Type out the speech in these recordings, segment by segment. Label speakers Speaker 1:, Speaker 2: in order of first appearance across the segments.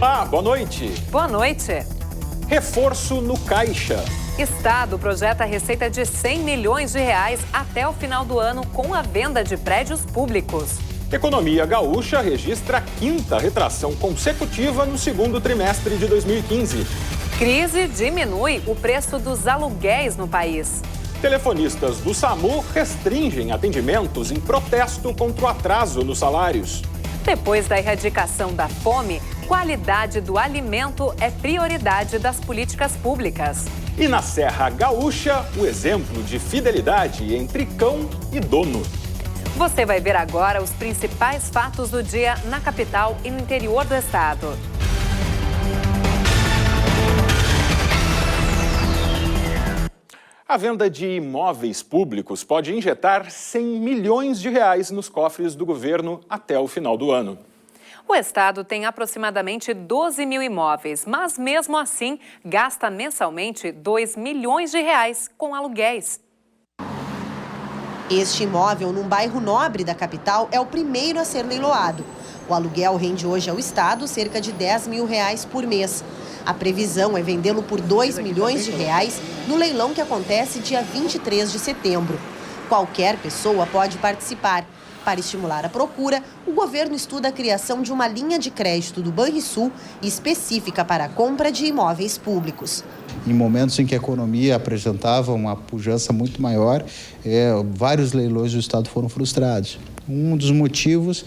Speaker 1: Olá, boa noite.
Speaker 2: Boa noite.
Speaker 1: Reforço no Caixa.
Speaker 2: Estado projeta receita de 100 milhões de reais até o final do ano com a venda de prédios públicos.
Speaker 1: Economia gaúcha registra a quinta retração consecutiva no segundo trimestre de 2015.
Speaker 2: Crise diminui o preço dos aluguéis no país.
Speaker 1: Telefonistas do SAMU restringem atendimentos em protesto contra o atraso nos salários.
Speaker 2: Depois da erradicação da fome, qualidade do alimento é prioridade das políticas públicas.
Speaker 1: E na Serra Gaúcha, o exemplo de fidelidade entre cão e dono.
Speaker 2: Você vai ver agora os principais fatos do dia na capital e no interior do estado.
Speaker 1: A venda de imóveis públicos pode injetar 100 milhões de reais nos cofres do governo até o final do ano.
Speaker 2: O estado tem aproximadamente 12 mil imóveis, mas mesmo assim gasta mensalmente 2 milhões de reais com aluguéis.
Speaker 3: Este imóvel, num bairro nobre da capital, é o primeiro a ser leiloado. O aluguel rende hoje ao estado cerca de 10 mil reais por mês. A previsão é vendê-lo por 2 milhões de reais no leilão que acontece dia 23 de setembro. Qualquer pessoa pode participar. Para estimular a procura, o governo estuda a criação de uma linha de crédito do Banrisul específica para a compra de imóveis públicos.
Speaker 4: Em momentos em que a economia apresentava uma pujança muito maior, vários leilões do estado foram frustrados. Um dos motivos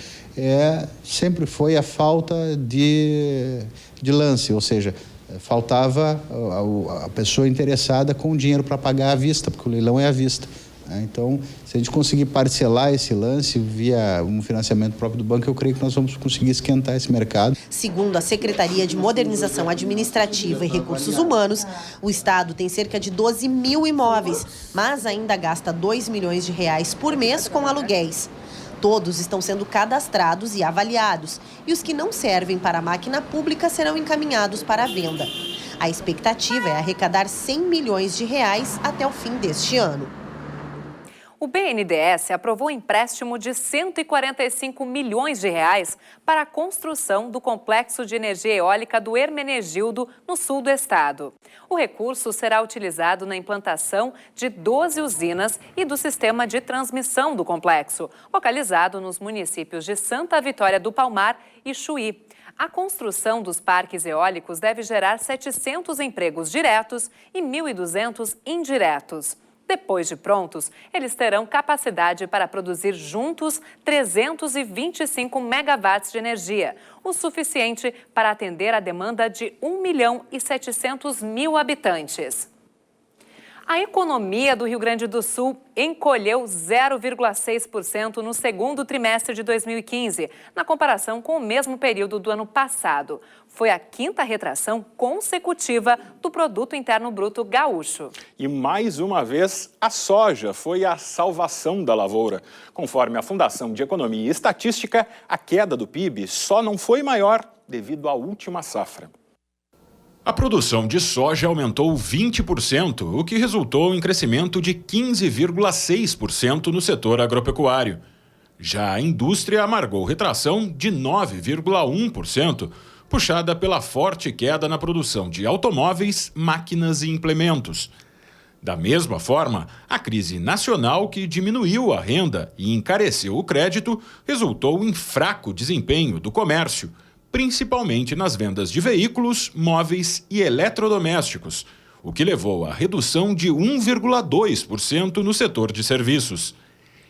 Speaker 4: sempre foi a falta de lance, ou seja, faltava a pessoa interessada com o dinheiro para pagar à vista, porque o leilão é à vista. Então, se a gente conseguir parcelar esse lance via um financiamento próprio do banco, eu creio que nós vamos conseguir esquentar esse mercado.
Speaker 3: Segundo a Secretaria de Modernização Administrativa e Recursos Humanos, o estado tem cerca de 12 mil imóveis, mas ainda gasta 2 milhões de reais por mês com aluguéis. Todos estão sendo cadastrados e avaliados, e os que não servem para a máquina pública serão encaminhados para a venda. A expectativa é arrecadar 100 milhões de reais até o fim deste ano.
Speaker 2: O BNDES aprovou empréstimo de 145 milhões de reais para a construção do complexo de energia eólica do Hermenegildo, no sul do estado. O recurso será utilizado na implantação de 12 usinas e do sistema de transmissão do complexo, localizado nos municípios de Santa Vitória do Palmar e Chuí. A construção dos parques eólicos deve gerar 700 empregos diretos e 1.200 indiretos. Depois de prontos, eles terão capacidade para produzir juntos 325 megawatts de energia, o suficiente para atender a demanda de 1.700.000 habitantes. A economia do Rio Grande do Sul encolheu 0,6% no segundo trimestre de 2015, na comparação com o mesmo período do ano passado. Foi a quinta retração consecutiva do Produto Interno Bruto gaúcho.
Speaker 1: E mais uma vez, a soja foi a salvação da lavoura. Conforme a Fundação de Economia e Estatística, a queda do PIB só não foi maior devido à última safra.
Speaker 5: A produção de soja aumentou 20%, o que resultou em crescimento de 15,6% no setor agropecuário. Já a indústria amargou retração de 9,1%, puxada pela forte queda na produção de automóveis, máquinas e implementos. Da mesma forma, a crise nacional, que diminuiu a renda e encareceu o crédito, resultou em fraco desempenho do comércio, principalmente nas vendas de veículos, móveis e eletrodomésticos, o que levou à redução de 1,2% no setor de serviços.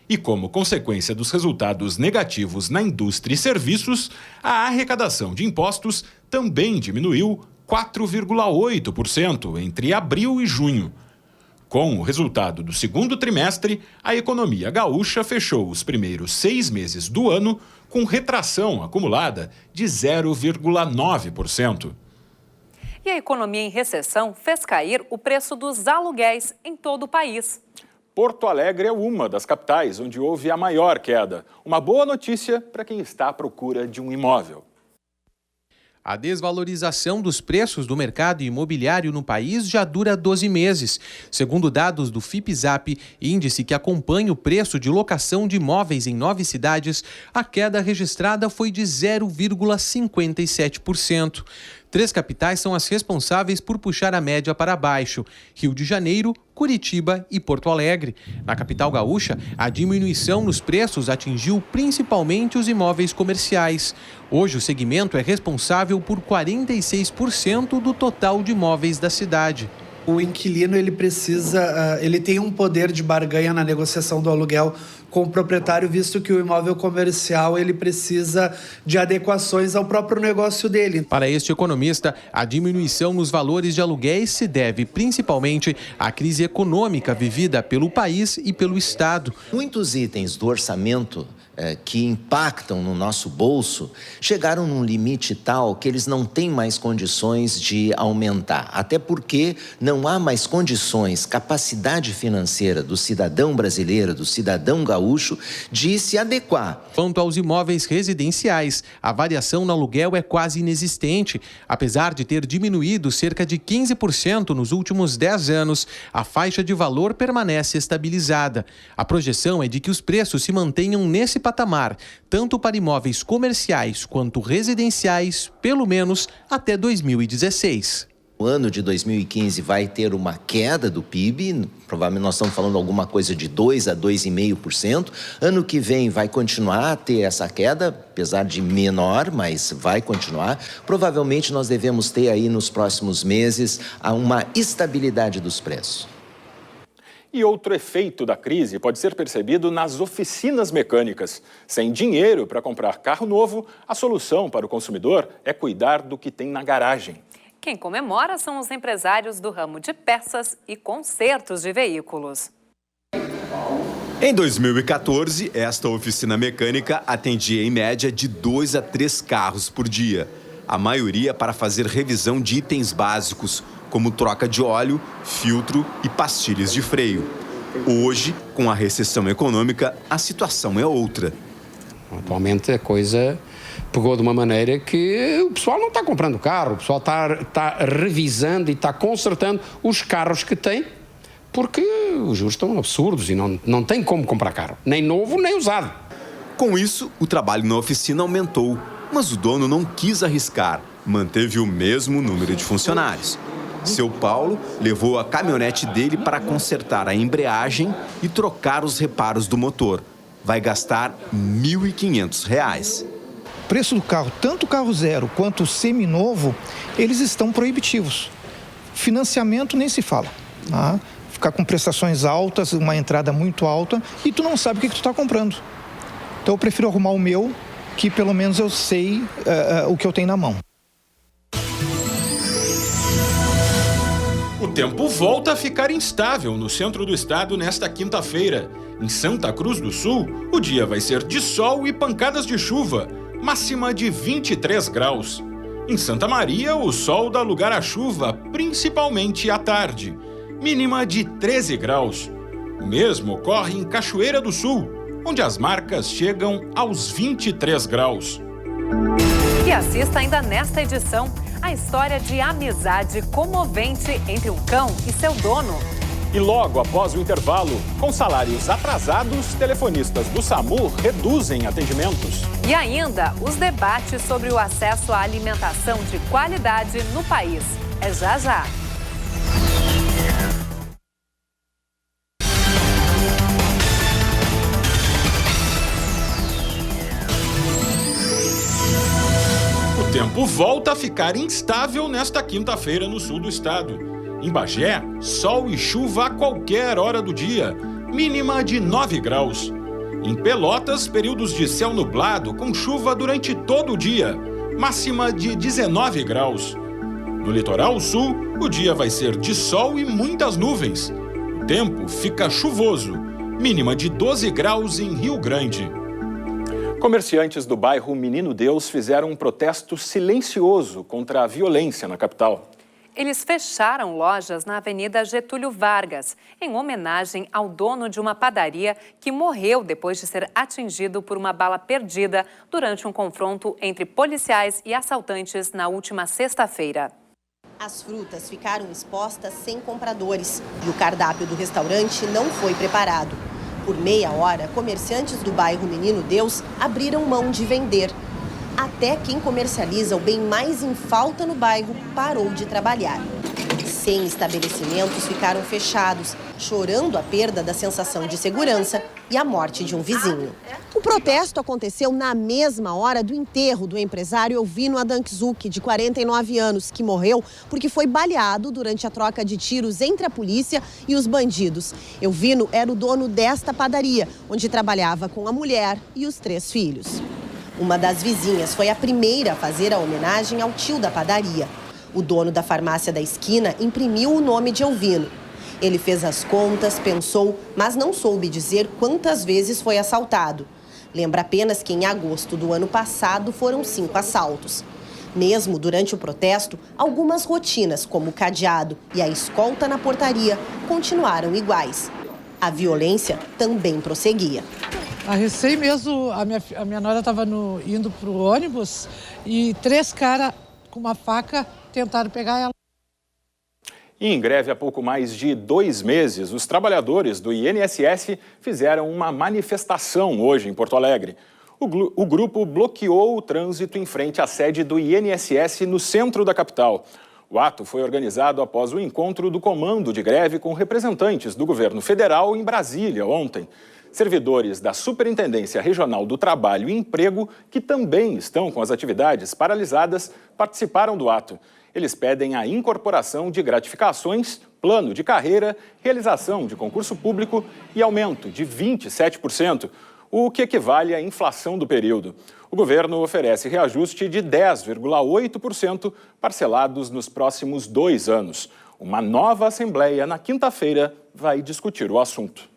Speaker 5: E como consequência dos resultados negativos na indústria e serviços, a arrecadação de impostos também diminuiu 4,8% entre abril e junho. Com o resultado do segundo trimestre, a economia gaúcha fechou os primeiros 6 meses do ano com retração acumulada de 0,9%.
Speaker 2: E a economia em recessão fez cair o preço dos aluguéis em todo o país.
Speaker 1: Porto Alegre é uma das capitais onde houve a maior queda. Uma boa notícia para quem está à procura de um imóvel.
Speaker 6: A desvalorização dos preços do mercado imobiliário no país já dura 12 meses. Segundo dados do Fipzap, índice que acompanha o preço de locação de imóveis em 9 cidades, a queda registrada foi de 0,57%. 3 capitais são as responsáveis por puxar a média para baixo: Rio de Janeiro, Curitiba e Porto Alegre. Na capital gaúcha, a diminuição nos preços atingiu principalmente os imóveis comerciais. Hoje, o segmento é responsável por 46% do total de imóveis da cidade.
Speaker 7: O inquilino ele tem um poder de barganha na negociação do aluguel com o proprietário, visto que o imóvel comercial ele precisa de adequações ao próprio negócio dele.
Speaker 6: Para este economista, a diminuição nos valores de aluguéis se deve principalmente à crise econômica vivida pelo país e pelo Estado.
Speaker 8: Muitos itens do orçamento que impactam no nosso bolso chegaram num limite tal que eles não têm mais condições de aumentar. Até porque não há mais condições, capacidade financeira do cidadão brasileiro, do cidadão gaúcho, de se adequar.
Speaker 6: Quanto aos imóveis residenciais, a variação no aluguel é quase inexistente. Apesar de ter diminuído cerca de 15% nos últimos 10 anos, a faixa de valor permanece estabilizada. A projeção é de que os preços se mantenham nesse patamar, tanto para imóveis comerciais quanto residenciais, pelo menos até 2016.
Speaker 8: O ano de 2015 vai ter uma queda do PIB, provavelmente nós estamos falando alguma coisa de 2 a 2,5%. Ano que vem vai continuar a ter essa queda, apesar de menor, mas vai continuar. Provavelmente nós devemos ter aí nos próximos meses uma estabilidade dos preços.
Speaker 1: E outro efeito da crise pode ser percebido nas oficinas mecânicas. Sem dinheiro para comprar carro novo, a solução para o consumidor é cuidar do que tem na garagem.
Speaker 2: Quem comemora são os empresários do ramo de peças e consertos de veículos.
Speaker 9: Em 2014, esta oficina mecânica atendia em média de 2 a 3 carros por dia. A maioria para fazer revisão de itens básicos, como troca de óleo, filtro e pastilhas de freio. Hoje, com a recessão econômica, a situação é outra.
Speaker 10: Atualmente a coisa pegou de uma maneira que o pessoal não está comprando carro, o pessoal está revisando e está consertando os carros que tem, porque os juros estão absurdos e não tem como comprar carro, nem novo nem usado.
Speaker 9: Com isso, o trabalho na oficina aumentou, mas o dono não quis arriscar, manteve o mesmo número de funcionários. Seu Paulo levou a caminhonete dele para consertar a embreagem e trocar os reparos do motor. Vai gastar R$ 1.500.
Speaker 11: O preço do carro, tanto o carro zero quanto o seminovo, eles estão proibitivos. Financiamento nem se fala. Tá? Ficar com prestações altas, uma entrada muito alta, e tu não sabe o que tu está comprando. Então eu prefiro arrumar o meu, que pelo menos eu sei o que eu tenho na mão.
Speaker 5: O tempo volta a ficar instável no centro do estado nesta quinta-feira. Em Santa Cruz do Sul, o dia vai ser de sol e pancadas de chuva, máxima de 23 graus. Em Santa Maria, o sol dá lugar à chuva, principalmente à tarde, mínima de 13 graus. O mesmo ocorre em Cachoeira do Sul, onde as marcas chegam aos 23 graus.
Speaker 2: E assista ainda nesta edição a história de amizade comovente entre um cão e seu dono.
Speaker 1: E logo após o intervalo, com salários atrasados, telefonistas do SAMU reduzem atendimentos.
Speaker 2: E ainda os debates sobre o acesso à alimentação de qualidade no país. É já já.
Speaker 5: O tempo volta a ficar instável nesta quinta-feira no sul do estado. Em Bagé, sol e chuva a qualquer hora do dia, mínima de 9 graus. Em Pelotas, períodos de céu nublado com chuva durante todo o dia, máxima de 19 graus. No litoral sul, o dia vai ser de sol e muitas nuvens. O tempo fica chuvoso, mínima de 12 graus em Rio Grande.
Speaker 1: Comerciantes do bairro Menino Deus fizeram um protesto silencioso contra a violência na capital.
Speaker 2: Eles fecharam lojas na Avenida Getúlio Vargas, em homenagem ao dono de uma padaria que morreu depois de ser atingido por uma bala perdida durante um confronto entre policiais e assaltantes na última sexta-feira.
Speaker 3: As frutas ficaram expostas sem compradores e o cardápio do restaurante não foi preparado. Por meia hora, comerciantes do bairro Menino Deus abriram mão de vender. Até quem comercializa o bem mais em falta no bairro parou de trabalhar. 100 estabelecimentos ficaram fechados, chorando a perda da sensação de segurança e a morte de um vizinho. O protesto aconteceu na mesma hora do enterro do empresário Elvino Adanczuk, de 49 anos, que morreu porque foi baleado durante a troca de tiros entre a polícia e os bandidos. Elvino era o dono desta padaria, onde trabalhava com a mulher e os 3 filhos. Uma das vizinhas foi a primeira a fazer a homenagem ao tio da padaria. O dono da farmácia da esquina imprimiu o nome de Elvino. Ele fez as contas, pensou, mas não soube dizer quantas vezes foi assaltado. Lembra apenas que em agosto do ano passado foram 5 assaltos. Mesmo durante o protesto, algumas rotinas, como o cadeado e a escolta na portaria, continuaram iguais. A violência também prosseguia.
Speaker 12: A recém mesmo, a minha nora estava indo para o ônibus e 3 caras com uma faca tentaram pegar ela.
Speaker 1: E em greve há pouco mais de 2 meses, os trabalhadores do INSS fizeram uma manifestação hoje em Porto Alegre. O grupo bloqueou o trânsito em frente à sede do INSS no centro da capital. O ato foi organizado após o encontro do comando de greve com representantes do governo federal em Brasília ontem. Servidores da Superintendência Regional do Trabalho e Emprego, que também estão com as atividades paralisadas, participaram do ato. Eles pedem a incorporação de gratificações, plano de carreira, realização de concurso público e aumento de 27%, o que equivale à inflação do período. O governo oferece reajuste de 10,8% parcelados nos próximos 2 anos. Uma nova assembleia na quinta-feira vai discutir o assunto.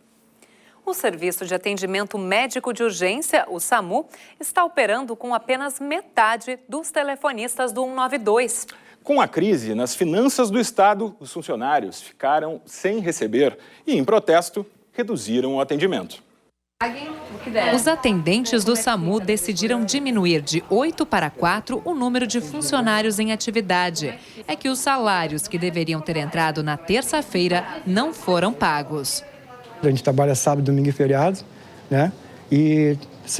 Speaker 2: O Serviço de Atendimento Médico de Urgência, o SAMU, está operando com apenas metade dos telefonistas do 192.
Speaker 1: Com a crise nas finanças do Estado, os funcionários ficaram sem receber e, em protesto, reduziram o atendimento.
Speaker 2: Os atendentes do SAMU decidiram diminuir de 8 para 4 o número de funcionários em atividade. É que os salários que deveriam ter entrado na terça-feira não foram pagos.
Speaker 13: A gente trabalha sábado, domingo e feriado, né? E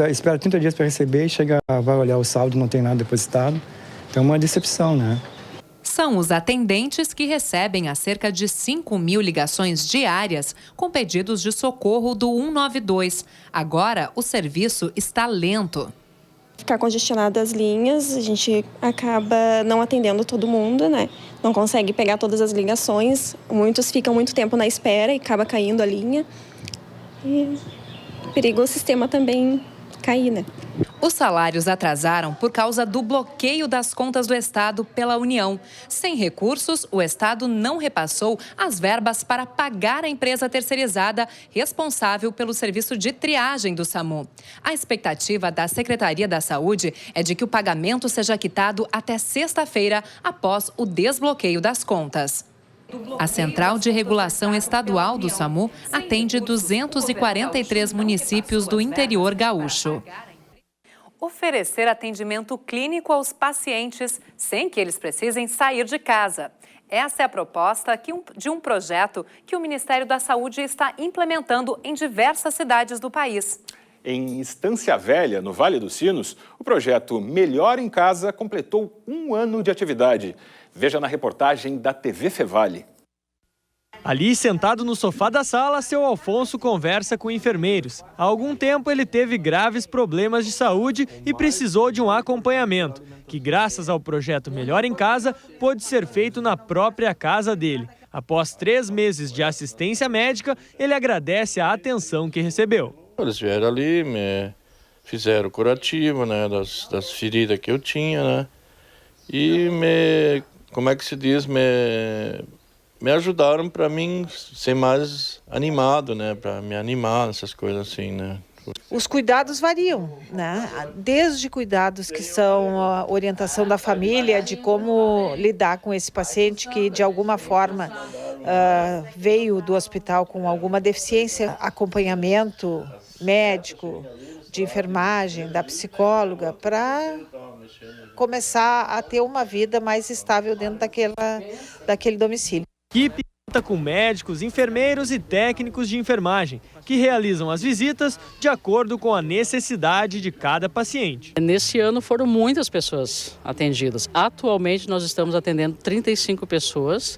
Speaker 13: espera 30 dias para receber e vai olhar o saldo, não tem nada depositado. Então é uma decepção, né?
Speaker 2: São os atendentes que recebem a cerca de 5.000 ligações diárias com pedidos de socorro do 192. Agora, o serviço está lento.
Speaker 14: Ficar congestionadas as linhas, a gente acaba não atendendo todo mundo, né? Não consegue pegar todas as ligações. Muitos ficam muito tempo na espera e acaba caindo a linha. E perigo o sistema também cair, né?
Speaker 2: Os salários atrasaram por causa do bloqueio das contas do Estado pela União. Sem recursos, o Estado não repassou as verbas para pagar a empresa terceirizada responsável pelo serviço de triagem do SAMU. A expectativa da Secretaria da Saúde é de que o pagamento seja quitado até sexta-feira, após o desbloqueio das contas. A Central de Regulação Estadual do SAMU atende 243 municípios do interior gaúcho. Oferecer atendimento clínico aos pacientes sem que eles precisem sair de casa. Essa é a proposta de um projeto que o Ministério da Saúde está implementando em diversas cidades do país.
Speaker 1: Em Estância Velha, no Vale dos Sinos, o projeto Melhor em Casa completou 1 ano de atividade. Veja na reportagem da TV Fevale.
Speaker 15: Ali, sentado no sofá da sala, seu Alfonso conversa com enfermeiros. Há algum tempo ele teve graves problemas de saúde e precisou de um acompanhamento, que graças ao projeto Melhor em Casa, pôde ser feito na própria casa dele. Após 3 meses de assistência médica, ele agradece a atenção que recebeu.
Speaker 16: Eles vieram ali, me fizeram curativo, né, das feridas que eu tinha, né, e me ajudaram para mim ser mais animado, né, para me animar nessas coisas assim, né,
Speaker 17: Os cuidados variam, né? Desde cuidados que são a orientação da família, de como lidar com esse paciente que de alguma forma veio do hospital com alguma deficiência, acompanhamento médico, de enfermagem, da psicóloga, para começar a ter uma vida mais estável dentro daquele domicílio.
Speaker 15: Equipe conta com médicos, enfermeiros e técnicos de enfermagem, que realizam as visitas de acordo com a necessidade de cada paciente.
Speaker 18: Nesse ano foram muitas pessoas atendidas. Atualmente nós estamos atendendo 35 pessoas.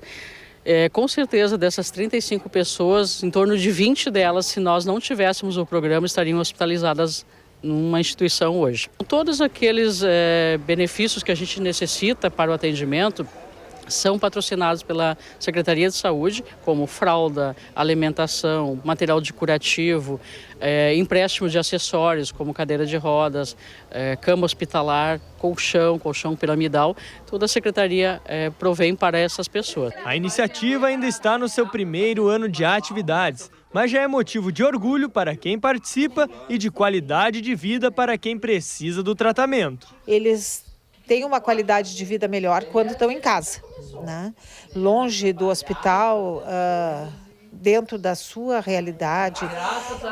Speaker 18: Com certeza dessas 35 pessoas, em torno de 20 delas, se nós não tivéssemos o programa, estariam hospitalizadas numa instituição hoje. Todos aqueles benefícios que a gente necessita para o atendimento são patrocinados pela Secretaria de Saúde, como fralda, alimentação, material de curativo, empréstimos de acessórios, como cadeira de rodas, cama hospitalar, colchão piramidal. Toda a Secretaria provém para essas pessoas.
Speaker 15: A iniciativa ainda está no seu primeiro ano de atividades, mas já é motivo de orgulho para quem participa e de qualidade de vida para quem precisa do tratamento.
Speaker 17: Eles têm uma qualidade de vida melhor quando estão em casa, né? Longe do hospital, dentro da sua realidade.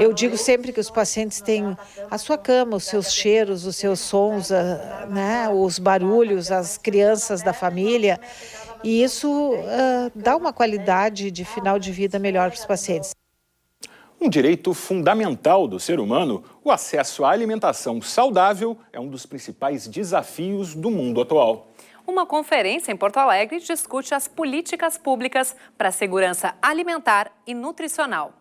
Speaker 17: Eu digo sempre que os pacientes têm a sua cama, os seus cheiros, os seus sons, né? Os barulhos, as crianças da família, e isso dá uma qualidade de final de vida melhor para os pacientes.
Speaker 1: Um direito fundamental do ser humano, o acesso à alimentação saudável é um dos principais desafios do mundo atual.
Speaker 2: Uma conferência em Porto Alegre discute as políticas públicas para a segurança alimentar e nutricional.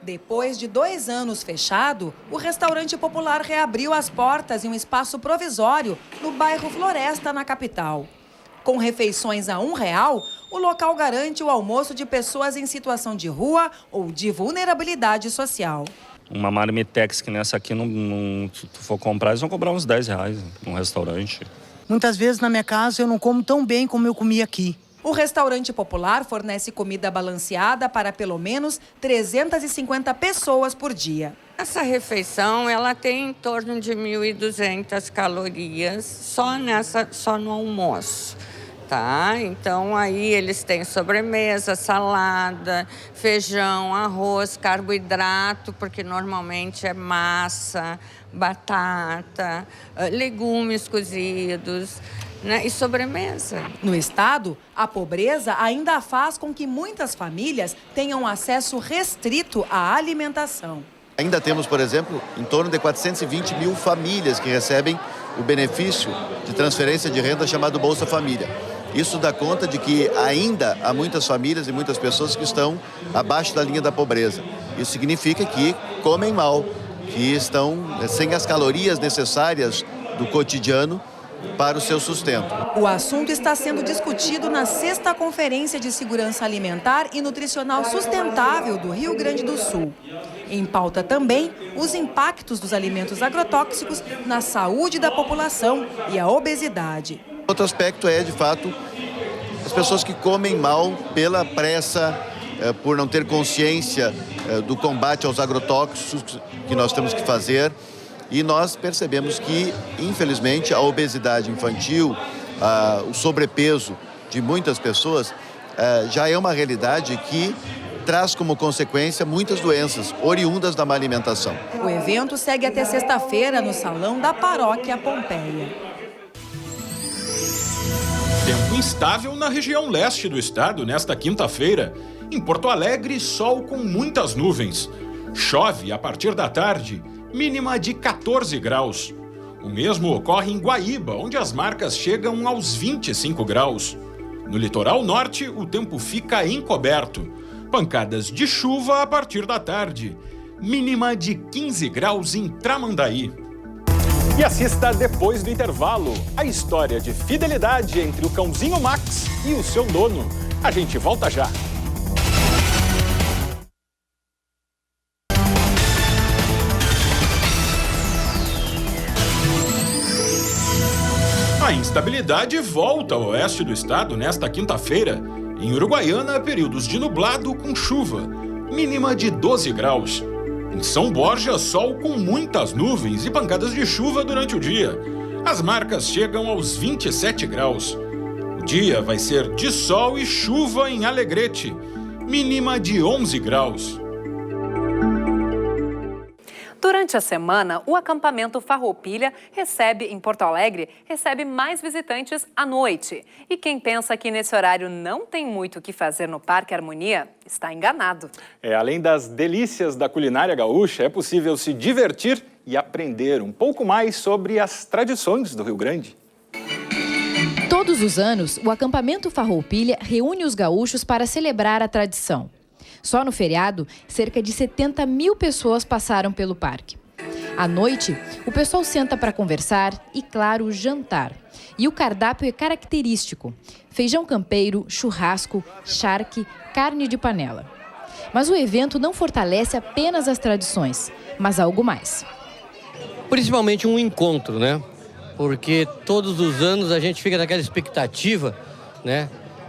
Speaker 19: Depois de 2 anos fechado, o restaurante popular reabriu as portas em um espaço provisório no bairro Floresta, na capital. Com refeições a R$1, o local garante o almoço de pessoas em situação de rua ou de vulnerabilidade social.
Speaker 20: Uma marmitex que nessa aqui, se tu for comprar, eles vão cobrar uns R$10 num restaurante.
Speaker 21: Muitas vezes na minha casa eu não como tão bem como eu comi aqui.
Speaker 19: O restaurante popular fornece comida balanceada para pelo menos 350 pessoas por dia.
Speaker 22: Essa refeição ela tem em torno de 1.200 calorias só no almoço. Tá? Então aí eles têm sobremesa, salada, feijão, arroz, carboidrato, porque normalmente é massa, batata, legumes cozidos, né? E sobremesa.
Speaker 19: No estado, a pobreza ainda faz com que muitas famílias tenham acesso restrito à alimentação.
Speaker 23: Ainda temos, por exemplo, em torno de 420 mil famílias que recebem o benefício de transferência de renda chamado Bolsa Família. Isso dá conta de que ainda há muitas famílias e muitas pessoas que estão abaixo da linha da pobreza. Isso significa que comem mal, que estão sem as calorias necessárias do cotidiano para o seu sustento.
Speaker 19: O assunto está sendo discutido na 6ª Conferência de Segurança Alimentar e Nutricional Sustentável do Rio Grande do Sul. Em pauta também os impactos dos alimentos agrotóxicos na saúde da população e a obesidade.
Speaker 23: Outro aspecto é, de fato, as pessoas que comem mal pela pressa, por não ter consciência do combate aos agrotóxicos que nós temos que fazer. E nós percebemos que, infelizmente, a obesidade infantil, o sobrepeso de muitas pessoas já é uma realidade que traz como consequência muitas doenças oriundas da má alimentação.
Speaker 19: O evento segue até sexta-feira no Salão da Paróquia Pompeia.
Speaker 5: Tempo instável na região leste do estado nesta quinta-feira. Em Porto Alegre, sol com muitas nuvens. Chove a partir da tarde, mínima de 14 graus. O mesmo ocorre em Guaíba, onde as marcas chegam aos 25 graus. No litoral norte, o tempo fica encoberto. Pancadas de chuva a partir da tarde. Mínima de 15 graus em Tramandaí.
Speaker 1: E assista depois do intervalo a história de fidelidade entre o cãozinho Max e o seu dono. A gente volta já.
Speaker 5: A instabilidade volta ao oeste do estado nesta quinta-feira. Em Uruguaiana, períodos de nublado com chuva, mínima de 12 graus. Em São Borja, sol com muitas nuvens e pancadas de chuva durante o dia. As marcas chegam aos 27 graus. O dia vai ser de sol e chuva em Alegrete, mínima de 11 graus.
Speaker 2: Durante a semana, o acampamento Farroupilha em Porto Alegre, recebe mais visitantes à noite. E quem pensa que nesse horário não tem muito o que fazer no Parque Harmonia, está enganado.
Speaker 1: Além das delícias da culinária gaúcha, é possível se divertir e aprender um pouco mais sobre as tradições do Rio Grande.
Speaker 4: Todos os anos, o acampamento Farroupilha reúne os gaúchos para celebrar a tradição. Só no feriado, cerca de 70 mil pessoas passaram pelo parque. À noite, o pessoal senta para conversar e, claro, jantar. E o cardápio é característico: feijão campeiro, churrasco, charque, carne de panela. Mas o evento não fortalece apenas as tradições, mas algo mais.
Speaker 6: Principalmente um encontro, né? Porque todos os anos a gente fica naquela expectativa, né,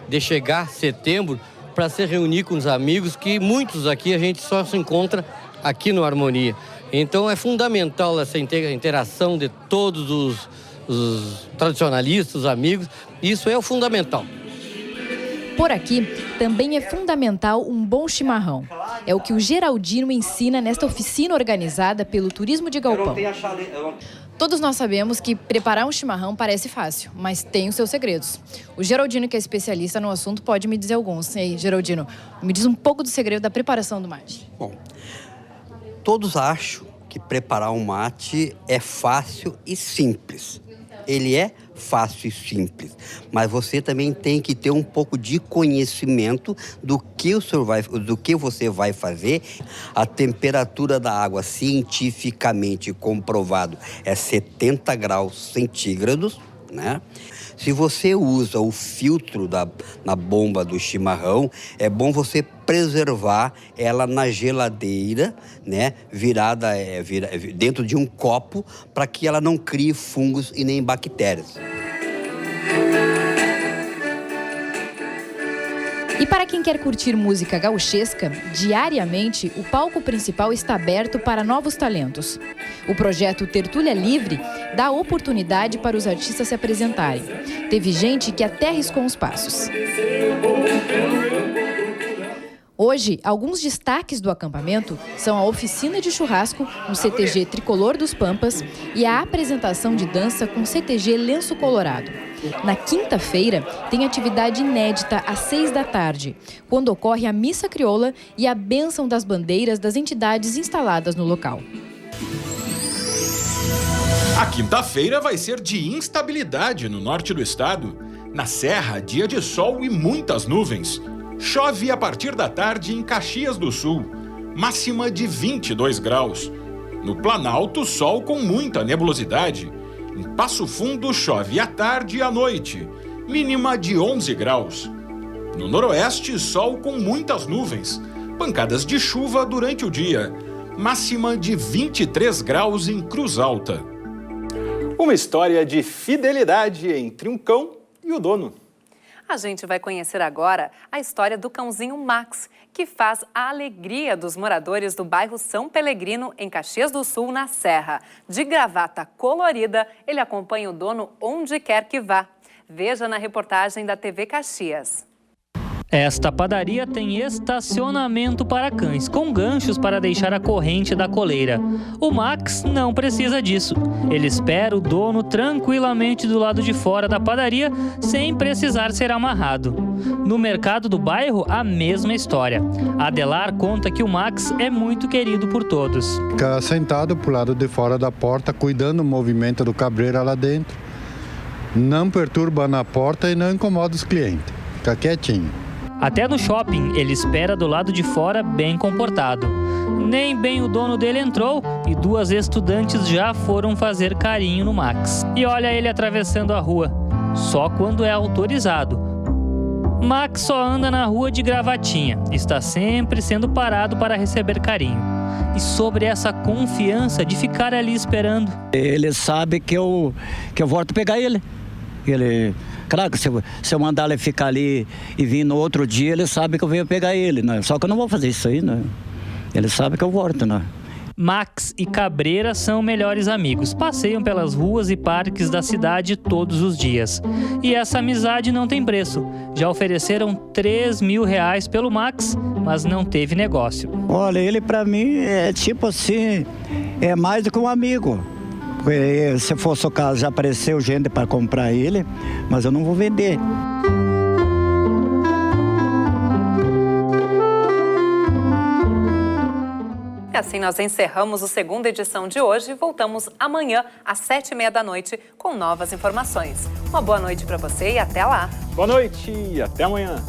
Speaker 6: de chegar setembro para se reunir com os amigos, que muitos aqui a gente só se encontra aqui no Harmonia. Então é fundamental essa interação de todos os tradicionalistas, os amigos, isso é o fundamental.
Speaker 4: Por aqui, também é fundamental um bom chimarrão. É o que o Geraldino ensina nesta oficina organizada pelo Turismo de Galpão. Todos nós sabemos que preparar um chimarrão parece fácil, mas tem os seus segredos. O Geraldino, que é especialista no assunto, pode me dizer alguns. E aí, Geraldino, me diz um pouco do segredo da preparação do mate.
Speaker 7: Bom, todos acham que preparar um mate é fácil e simples. Ele é fácil e simples, mas você também tem que ter um pouco de conhecimento do que você vai fazer. A temperatura da água, cientificamente comprovado, é 70 graus centígrados, né? Se você usa o filtro na bomba do chimarrão, é bom você preservar ela na geladeira, né, virada dentro de um copo, para que ela não crie fungos e nem bactérias.
Speaker 4: E para quem quer curtir música gauchesca, diariamente o palco principal está aberto para novos talentos. O projeto Tertúlia Livre dá oportunidade para os artistas se apresentarem. Teve gente que até arriscou uns passos. Hoje, alguns destaques do acampamento são a oficina de churrasco no CTG Tricolor dos Pampas e a apresentação de dança com CTG Lenço Colorado. Na quinta-feira, tem atividade inédita às 6 da tarde, quando ocorre a missa crioula e a bênção das bandeiras das entidades instaladas no local.
Speaker 5: A quinta-feira vai ser de instabilidade no norte do estado. Na Serra, dia de sol e muitas nuvens. Chove a partir da tarde em Caxias do Sul, máxima de 22 graus. No Planalto, sol com muita nebulosidade. Em Passo Fundo, chove à tarde e à noite, mínima de 11 graus. No Noroeste, sol com muitas nuvens, pancadas de chuva durante o dia, máxima de 23 graus em Cruz Alta.
Speaker 1: Uma história de fidelidade entre um cão e o dono.
Speaker 2: A gente vai conhecer agora a história do cãozinho Max, que faz a alegria dos moradores do bairro São Pelegrino, em Caxias do Sul, na Serra. De gravata colorida, ele acompanha o dono onde quer que vá. Veja na reportagem da TV Caxias.
Speaker 24: Esta padaria tem estacionamento para cães, com ganchos para deixar a corrente da coleira. O Max não precisa disso. Ele espera o dono tranquilamente do lado de fora da padaria, sem precisar ser amarrado. No mercado do bairro, a mesma história. Adelar conta que o Max é muito querido por todos.
Speaker 25: Fica sentado pro lado de fora da porta, cuidando do movimento do cabreiro lá dentro. Não perturba na porta e não incomoda os clientes. Fica quietinho.
Speaker 24: Até no shopping, ele espera do lado de fora bem comportado. Nem bem o dono dele entrou e duas estudantes já foram fazer carinho no Max. E olha ele atravessando a rua, só quando é autorizado. Max só anda na rua de gravatinha, está sempre sendo parado para receber carinho. E sobre essa confiança de ficar ali esperando.
Speaker 26: Ele sabe que eu volto pegar ele. Claro que se eu mandar ele ficar ali e vir no outro dia, ele sabe que eu venho pegar ele, né? Só que eu não vou fazer isso aí, né? Ele sabe que eu volto, né?
Speaker 24: Max e Cabreira são melhores amigos, passeiam pelas ruas e parques da cidade todos os dias. E essa amizade não tem preço. Já ofereceram R$3.000 pelo Max, mas não teve negócio.
Speaker 26: Olha, ele para mim é tipo assim, é mais do que um amigo. Se fosse o caso, já apareceu gente para comprar ele, mas eu não vou vender.
Speaker 2: Assim nós encerramos a segunda edição de hoje e voltamos amanhã às 7h30 da noite com novas informações. Uma boa noite para você e até lá.
Speaker 1: Boa noite e até amanhã.